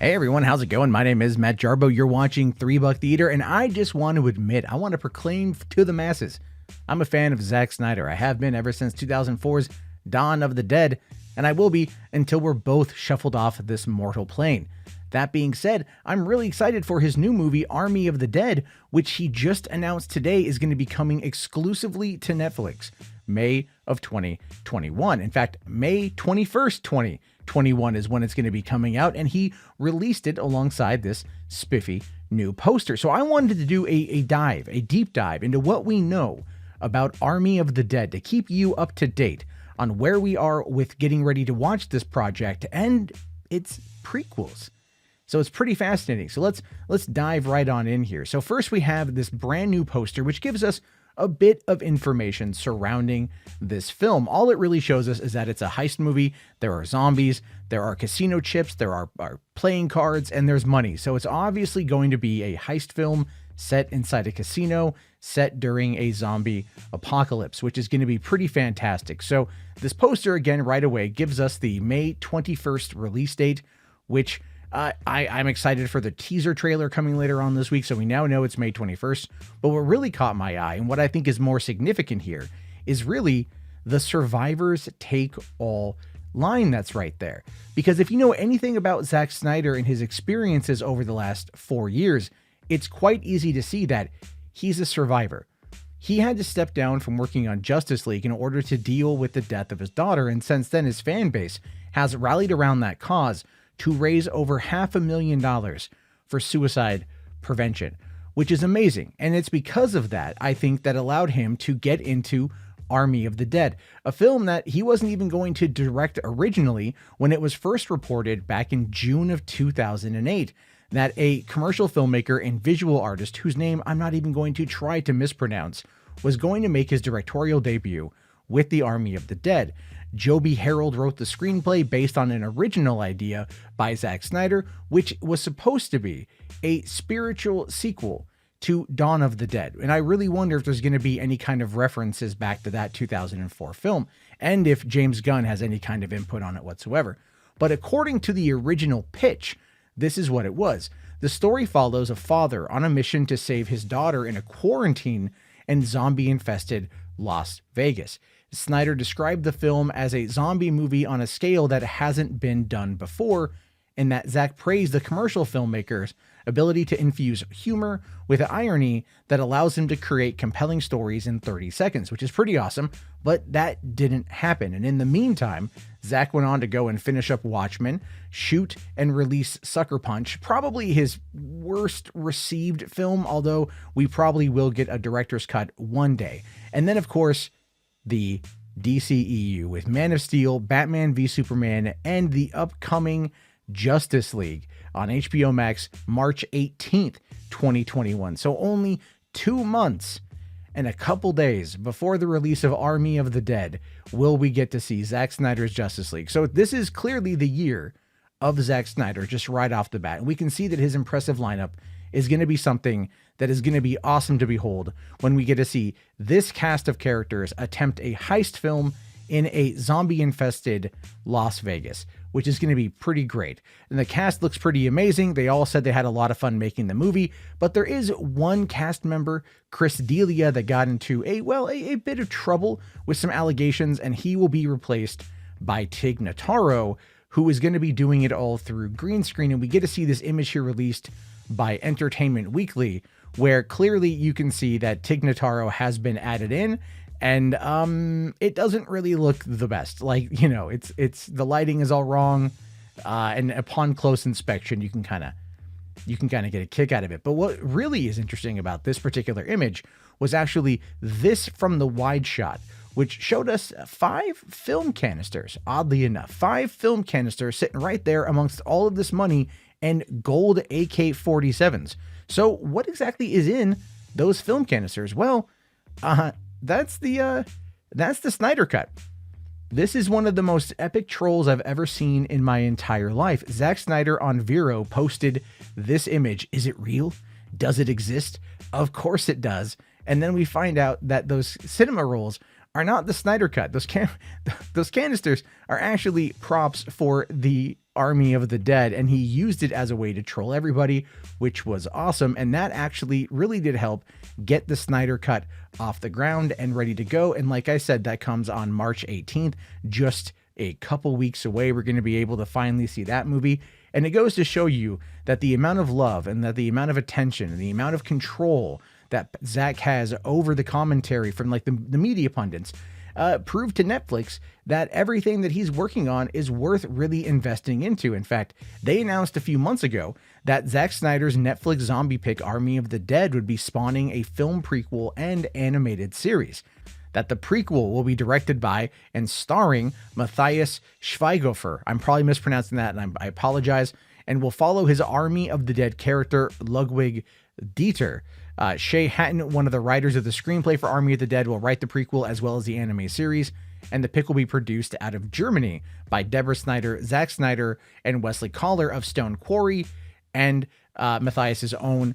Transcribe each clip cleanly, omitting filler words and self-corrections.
Hey everyone, how's it going? My name is Matt Jarbo. You're watching $3 Theater, and I just want to admit, I want to proclaim to the masses, I'm a fan of Zack Snyder. I have been ever since 2004's Dawn of the Dead, and I will be until we're both shuffled off this mortal plane. That being said, I'm really excited for his new movie, Army of the Dead, which he just announced today is going to be coming exclusively to Netflix, May of 2021. In fact, May 21st, 2021 is when it's going to be coming out, and he released it alongside this spiffy new poster. So I wanted to do a deep dive into what we know about Army of the Dead to keep you up to date on where we are with getting ready to watch this project and its prequels. So it's pretty fascinating. So let's dive right on in here. So first we have this brand new poster, which gives us a bit of information surrounding this film. All it really shows us is that it's a heist movie. There are zombies, there are casino chips, there are playing cards, and there's money. So it's obviously going to be a heist film set inside a casino, set during a zombie apocalypse, which is going to be pretty fantastic. So this poster, again, right away, gives us the May 21st release date, which I'm excited for the teaser trailer coming later on this week, so we now know it's May 21st. But what really caught my eye, and what I think is more significant here, is really the survivors take all line that's right there. Because if you know anything about Zack Snyder and his experiences over the last 4 years, it's quite easy to see that he's a survivor. He had to step down from working on Justice League in order to deal with the death of his daughter, and since then his fan base has rallied around that cause to raise over $500,000 for suicide prevention, which is amazing. And it's because of that, I think, that allowed him to get into Army of the Dead, a film that he wasn't even going to direct originally when it was first reported back in June of 2008 that a commercial filmmaker and visual artist, whose name I'm not even going to try to mispronounce, was going to make his directorial debut with the Army of the Dead. Joby Harold wrote the screenplay based on an original idea by Zack Snyder, which was supposed to be a spiritual sequel to Dawn of the Dead. And I really wonder if there's going to be any kind of references back to that 2004 film, and if James Gunn has any kind of input on it whatsoever. But according to the original pitch, this is what it was. The story follows a father on a mission to save his daughter in a quarantine and zombie-infested Las Vegas. Snyder described the film as a zombie movie on a scale that hasn't been done before, and that Zack praised the commercial filmmaker's ability to infuse humor with irony that allows him to create compelling stories in 30 seconds, which is pretty awesome, but that didn't happen. And in the meantime, Zack went on to go and finish up Watchmen, shoot and release Sucker Punch, probably his worst received film, although we probably will get a director's cut one day. And then, of course, the DCEU with Man of Steel, Batman v Superman, and the upcoming Justice League on HBO Max March 18th, 2021. So only 2 months and a couple days before the release of Army of the Dead will we get to see Zack Snyder's Justice League. So this is clearly the year of Zack Snyder, just right off the bat. And we can see that his impressive lineup is going to be something that is going to be awesome to behold when we get to see this cast of characters attempt a heist film in a zombie-infested Las Vegas, which is going to be pretty great. And the cast looks pretty amazing. They all said they had a lot of fun making the movie, but there is one cast member, Chris D'Elia, that got into a bit of trouble with some allegations, and he will be replaced by Tig Notaro, who is going to be doing it all through green screen. And we get to see this image here released by Entertainment Weekly, where clearly you can see that Tig Notaro has been added in, and it doesn't really look the best. Like, you know, it's the lighting is all wrong, and upon close inspection, you can kind of get a kick out of it. But what really is interesting about this particular image was actually this from the wide shot, which showed us 5 film canisters. Oddly enough, 5 film canisters sitting right there amongst all of this money and gold AK-47s. So what exactly is in those film canisters? Well, that's the Snyder Cut. This is one of the most epic trolls I've ever seen in my entire life. Zack Snyder on Vero posted this image. Is it real? Does it exist? Of course it does. And then we find out that those cinema rolls are not the Snyder Cut. Those canisters are actually props for the Army of the Dead, and he used it as a way to troll everybody, which was awesome. And that actually really did help get the Snyder Cut off the ground and ready to go. And like I said, that comes on March 18th, just a couple weeks away. We're going to be able to finally see that movie. And it goes to show you that the amount of love and that the amount of attention and the amount of control that Zack has over the commentary from like the media pundits proved to Netflix that everything that he's working on is worth really investing into. In fact, they announced a few months ago that Zack Snyder's Netflix zombie pick Army of the Dead would be spawning a film prequel and animated series. That the prequel will be directed by and starring Matthias Schweighöfer. I'm probably mispronouncing that, and I apologize. And will follow his Army of the Dead character, Ludwig Dieter. Shay Hatten, one of the writers of the screenplay for Army of the Dead, will write the prequel as well as the anime series. And the pick will be produced out of Germany by Deborah Snyder, Zack Snyder, and Wesley Collar of Stone Quarry, and Matthias's own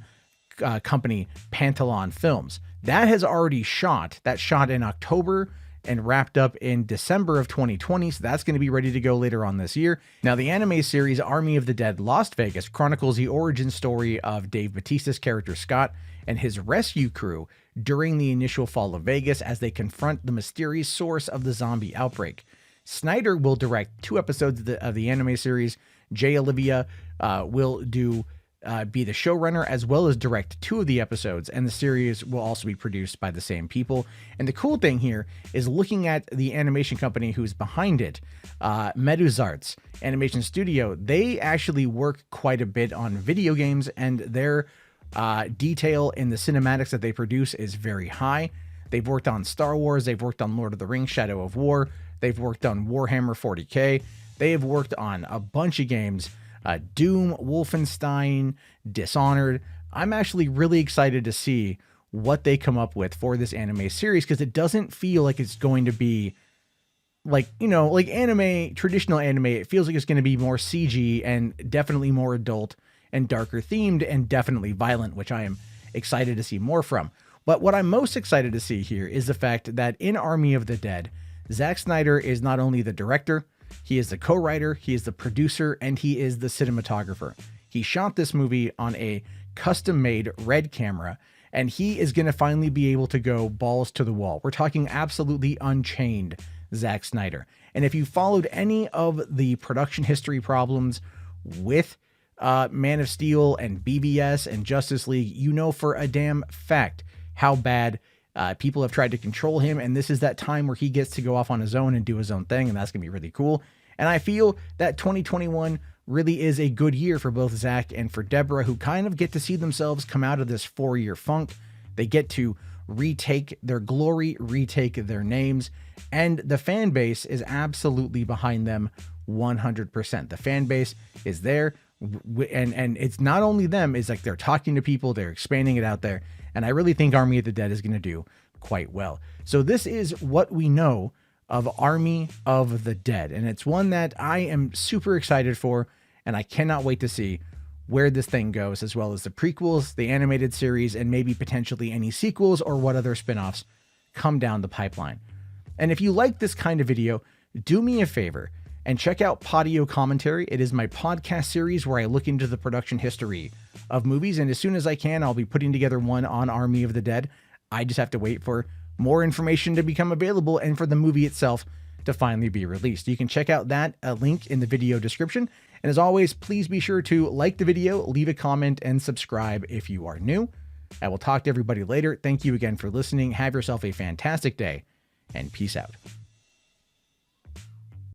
company, Pantalon Films. That has already shot. That shot in October and wrapped up in December of 2020. So that's going to be ready to go later on this year. Now, the anime series Army of the Dead Las Vegas chronicles the origin story of Dave Bautista's character Scott and his rescue crew during the initial fall of Vegas as they confront the mysterious source of the zombie outbreak. Snyder will direct 2 episodes of the anime series. Jay Olivia will be the showrunner as well as direct 2 of the episodes, and the series will also be produced by the same people. And the cool thing here is looking at the animation company who's behind it, Meduzarts Animation Studio. They actually work quite a bit on video games, and their detail in the cinematics that they produce is very high. They've worked on Star Wars, they've worked on Lord of the Rings, Shadow of War, they've worked on Warhammer 40K, they have worked on a bunch of games. Doom, Wolfenstein, Dishonored. I'm actually really excited to see what they come up with for this anime series, because it doesn't feel like it's going to be like, like anime, traditional anime. It feels like it's going to be more CG and definitely more adult and darker themed and definitely violent, which I am excited to see more from. But what I'm most excited to see here is the fact that in Army of the Dead, Zack Snyder is not only the director, he is the co-writer, he is the producer, and he is the cinematographer. He shot this movie on a custom-made Red camera, and he is going to finally be able to go balls to the wall. We're talking absolutely unchained Zack Snyder. And if you followed any of the production history problems with Man of Steel and BVS and Justice League, you know for a damn fact how bad people have tried to control him, and this is that time where he gets to go off on his own and do his own thing, and that's going to be really cool. And I feel that 2021 really is a good year for both Zack and for Deborah, who kind of get to see themselves come out of this 4-year funk. They get to retake their glory, retake their names, and the fan base is absolutely behind them 100%. The fan base is there, and it's not only them, it's like they're talking to people, they're expanding it out there. And I really think Army of the Dead is going to do quite well. So this is what we know of Army of the Dead. And it's one that I am super excited for. And I cannot wait to see where this thing goes, as well as the prequels, the animated series, and maybe potentially any sequels or what other spinoffs come down the pipeline. And if you like this kind of video, do me a favor and check out PODIO Commentary. It is my podcast series where I look into the production history of movies, and as soon as I can, I'll be putting together one on Army of the Dead. I just have to wait for more information to become available and for the movie itself to finally be released. You can check out that link in the video description. And as always, please be sure to like the video, leave a comment, and subscribe if you are new. I will talk to everybody later. Thank you again for listening. Have yourself a fantastic day, and peace out.